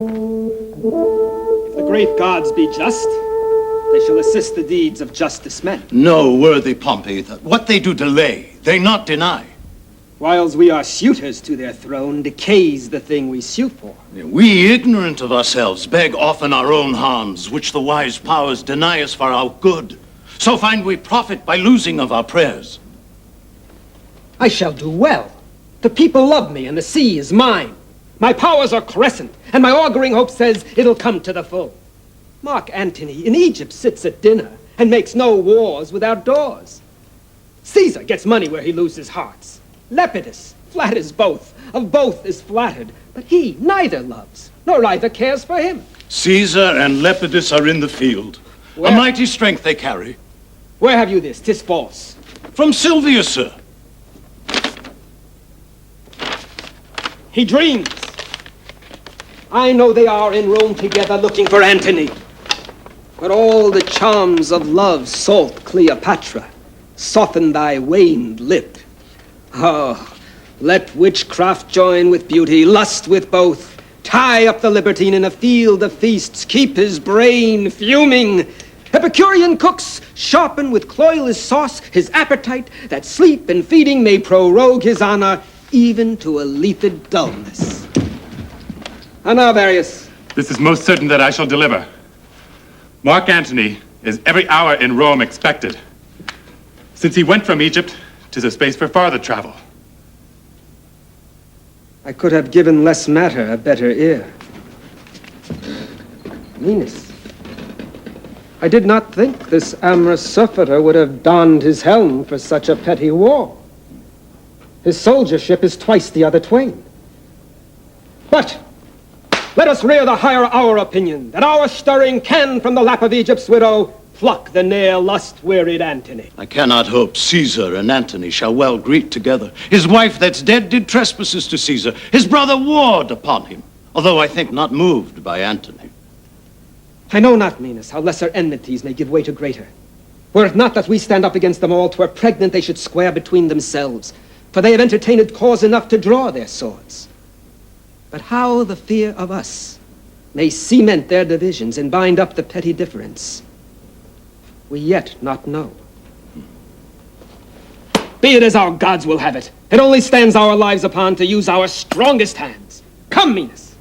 If the great gods be just, they shall assist the deeds of justice men. No, worthy Pompey, what they do delay, they not deny. Whiles we are suitors to their throne, decays the thing we sue for. We, ignorant of ourselves, beg often our own harms, which the wise powers deny us for our good. So find we profit by losing of our prayers. I shall do well. The people love me, and the sea is mine. My powers are crescent, and my auguring hope says it'll come to the full. Marc Antony in Egypt sits at dinner and makes no wars without doors. Caesar gets money where he loses hearts. Lepidus flatters both, of both is flattered, but he neither loves, nor either cares for him. Caesar and Lepidus are in the field. Where? A mighty strength they carry. Where have you this? 'Tis false. From Silvius, sir. He dreams. I know they are in Rome together looking for Antony. But all the charms of love, salt Cleopatra, soften thy waned lip. Oh, let witchcraft join with beauty, lust with both. Tie up the libertine in a field of feasts, keep his brain fuming. Epicurean cooks sharpen with cloyless sauce his appetite, that sleep and feeding may prorogue his honor, even to a lethed dullness. And now, Varius. This is most certain that I shall deliver. Marc Antony is every hour in Rome expected. Since he went from Egypt, 'tis a space for farther travel. I could have given less matter a better ear. Venus, I did not think this amorous surfeiter would have donned his helm for such a petty war. His soldiership is twice the other twain. But let us rear the higher our opinion, that our stirring can from the lap of Egypt's widow pluck the ne'er lust-wearied Antony. I cannot hope Caesar and Antony shall well greet together. His wife that's dead did trespasses to Caesar. His brother warred upon him, although I think not moved by Antony. I know not, Venus, how lesser enmities may give way to greater. Were it not that we stand up against them all, 'twere pregnant they should square between themselves, for they have entertained cause enough to draw their swords. But how the fear of us may cement their divisions and bind up the petty difference, we yet not know. Be it as our gods will have it. It only stands our lives upon to use our strongest hands. Come, Venus.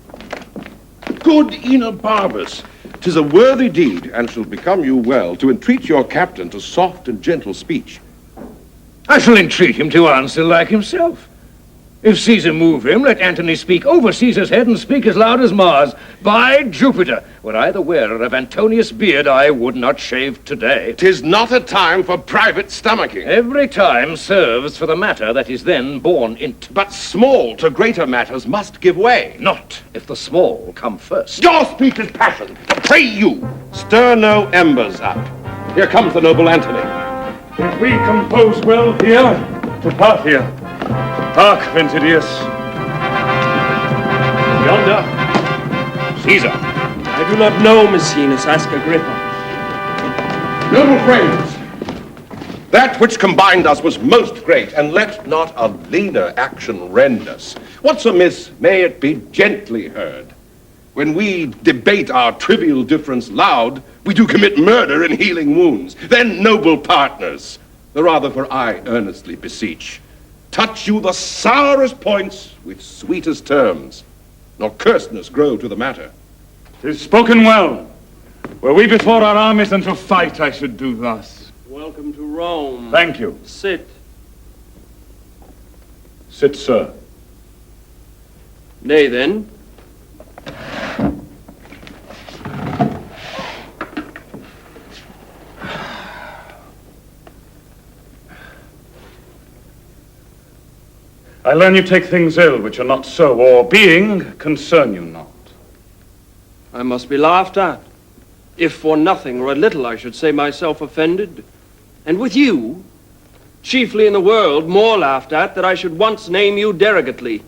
Good Enobarbus, 'tis a worthy deed, and shall become you well, to entreat your captain to soft and gentle speech. I shall entreat him to answer like himself. If Caesar move him, let Antony speak over Caesar's head and speak as loud as Mars. By Jupiter, were I the wearer of Antonius' beard, I would not shave today. 'Tis not a time for private stomaching. Every time serves for the matter that is then born in't. But small to greater matters must give way. Not if the small come first. Your speech is passion. Pray you, stir no embers up. Here comes the noble Antony. If we compose well here, to Parthia. Hark, Ventidius. Yonder, Caesar. I do not know, Maecenas. Ask Agrippa. Noble friends, that which combined us was most great, and let not a leaner action rend us. What's amiss, may it be gently heard. When we debate our trivial difference loud, we do commit murder in healing wounds. Then, noble partners, the rather for I earnestly beseech, touch you the sourest points with sweetest terms, nor cursedness grow to the matter. 'Tis spoken well. Were we before our armies than to fight, I should do thus. Welcome to Rome. Thank you. Sit. Sit, sir. Nay, then. I learn you take things ill which are not so, or being, concern you not. I must be laughed at. If for nothing or a little I should say myself offended. And with you, chiefly in the world, more laughed at that I should once name you derogately,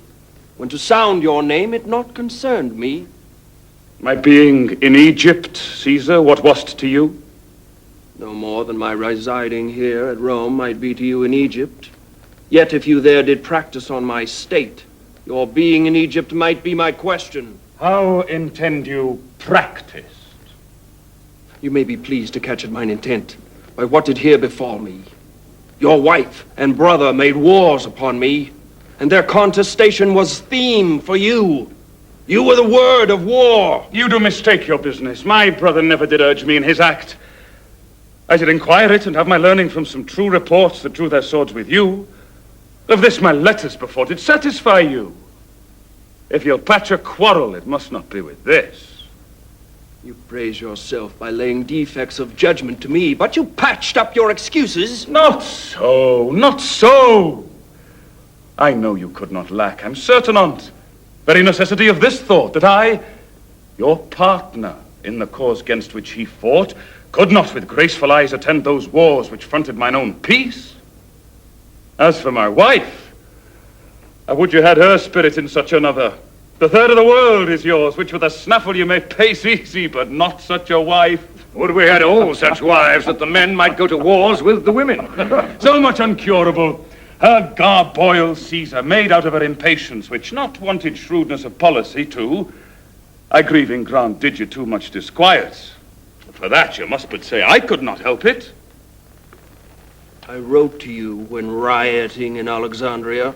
when to sound your name it not concerned me. My being in Egypt, Caesar, what was't to you? No more than my residing here at Rome might be to you in Egypt. Yet if you there did practice on my state, your being in Egypt might be my question. How intend you practiced? You may be pleased to catch at mine intent by what did here befall me. Your wife and brother made wars upon me, and their contestation was theme for you. You were the word of war. You do mistake your business. My brother never did urge me in his act. I did inquire it and have my learning from some true reports that drew their swords with you. Of this my letters before did satisfy you. If you'll patch a quarrel, it must not be with this. You praise yourself by laying defects of judgment to me, but you patched up your excuses. Not so, not so. I know you could not lack, I'm certain on't, very necessity of this thought, that I, your partner in the cause against which he fought, could not with graceful eyes attend those wars which fronted mine own peace. As for my wife, I would you had her spirit in such another. The third of the world is yours, which with a snaffle you may pace easy, but not such a wife. Would we had all such wives that the men might go to wars with the women. So much uncurable. Her garboil Caesar, made out of her impatience, which not wanted shrewdness of policy too. I grieving grant did you too much disquiet. For that you must but say I could not help it. I wrote to you when rioting in Alexandria.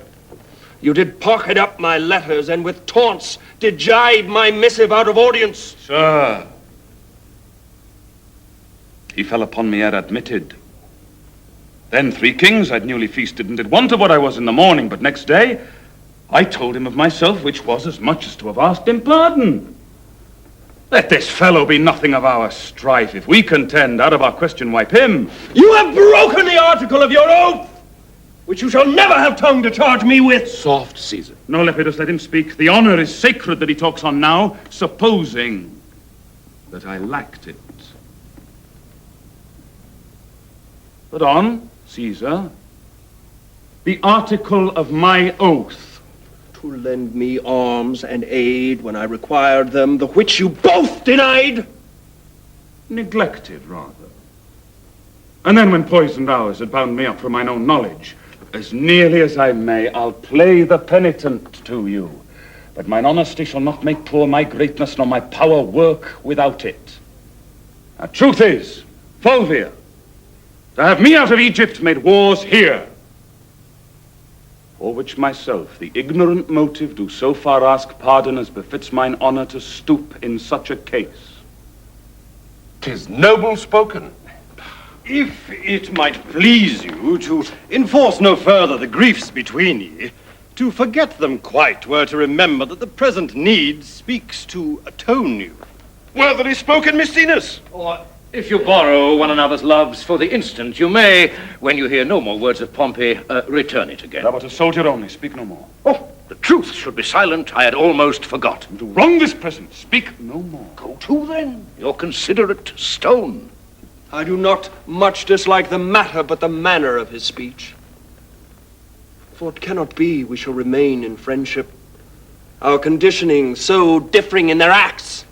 You did pocket up my letters, and with taunts did jibe my missive out of audience. Sir, he fell upon me ere admitted. Then 3 kings I'd newly feasted, and did want of what I was in the morning, but next day I told him of myself, which was as much as to have asked him pardon. Let this fellow be nothing of our strife. If we contend, out of our question wipe him. You have broken the article of your oath, which you shall never have tongue to charge me with. Soft, Caesar. No, Lepidus, let him speak. The honor is sacred that he talks on now, supposing that I lacked it. But on, Caesar, the article of my oath. To lend me arms and aid when I required them, the which you both denied. Neglected, rather. And then when poisoned hours had bound me up for mine own knowledge, as nearly as I may, I'll play the penitent to you. But mine honesty shall not make poor my greatness, nor my power work without it. Now, truth is, Fulvia, to have me out of Egypt made wars here. For which myself, the ignorant motive, do so far ask pardon as befits mine honor to stoop in such a case. 'Tis noble spoken. If it might please you to enforce no further the griefs between ye, to forget them quite were to remember that the present need speaks to atone you. Worthily spoken, Maecenas. Or if you borrow one another's loves for the instant, you may, when you hear no more words of Pompey, return it again. Thou art a soldier only, speak no more. Oh, the truth should be silent. I had almost forgotten. Do wrong this present, speak no more. Go to, then, your considerate stone. I do not much dislike the matter, but the manner of his speech. For it cannot be we shall remain in friendship, our conditioning so differing in their acts.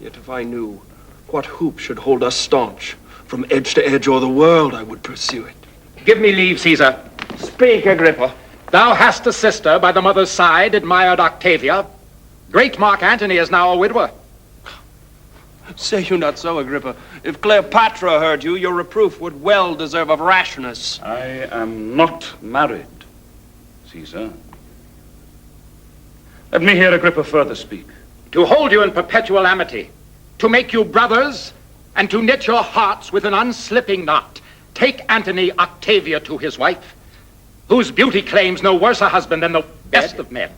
Yet if I knew what hoop should hold us staunch, from edge to edge o'er the world I would pursue it. Give me leave, Caesar. Speak, Agrippa. Thou hast a sister by the mother's side, admired Octavia. Great Marc Antony is now a widower. Say you not so, Agrippa. If Cleopatra heard you, your reproof would well deserve of rashness. I am not married, Caesar. Let me hear Agrippa further speak. To hold you in perpetual amity, to make you brothers, and to knit your hearts with an unslipping knot, take Antony Octavia to his wife, whose beauty claims no worse a husband than the best of men,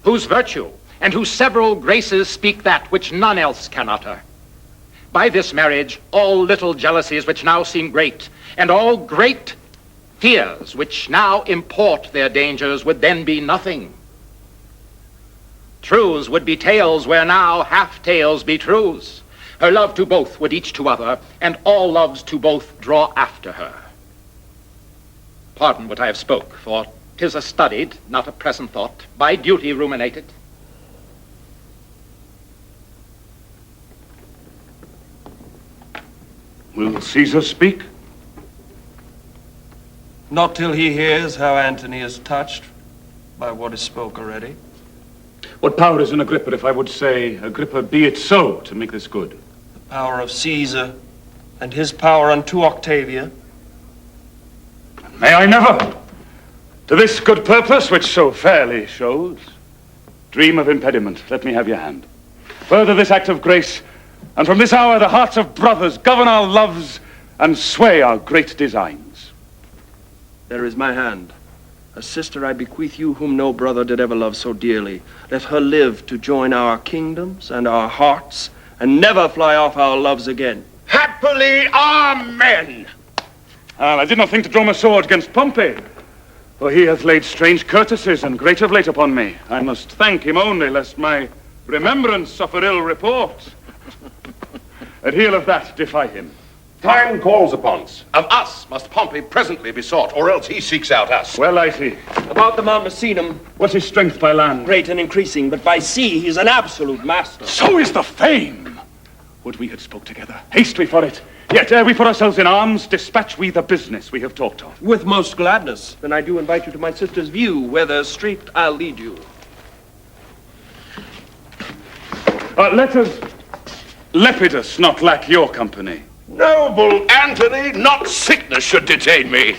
whose virtue and whose several graces speak that which none else can utter. By this marriage, all little jealousies which now seem great, and all great fears which now import their dangers, would then be nothing. Truths would be tales where now half tales be truths. Her love to both would each to other, and all loves to both draw after her. Pardon what I have spoke, for 'tis a studied, not a present thought, by duty ruminated. Will Caesar speak? Not till he hears how Antony is touched by what is spoke already. What power is in Agrippa if I would say, Agrippa, be it so, to make this good? The power of Caesar, and his power unto Octavia. May I never, to this good purpose which so fairly shows, dream of impediment. Let me have your hand. Further this act of grace, and from this hour the hearts of brothers govern our loves and sway our great designs. There is my hand. A sister I bequeath you whom no brother did ever love so dearly. Let her live to join our kingdoms and our hearts, and never fly off our loves again. Happily, amen. I did not think to draw my sword against Pompey, for he hath laid strange courtesies and great of late upon me. I must thank him only, lest my remembrance suffer ill report. At heel of that, defy him. Time calls upon us. Of us must Pompey presently be sought, or else he seeks out us. Well, I see. About the Mount Macenum, What's his strength by land? great and increasing, but by sea he's an absolute master. So is the fame. Would we had spoke together. Haste we for it. Yet ere we put ourselves in arms, dispatch we the business we have talked of. With most gladness. Then I do invite you to my sister's view, whither straight I'll lead you. Let us Lepidus not lack your company. Noble Antony, not sickness should detain me.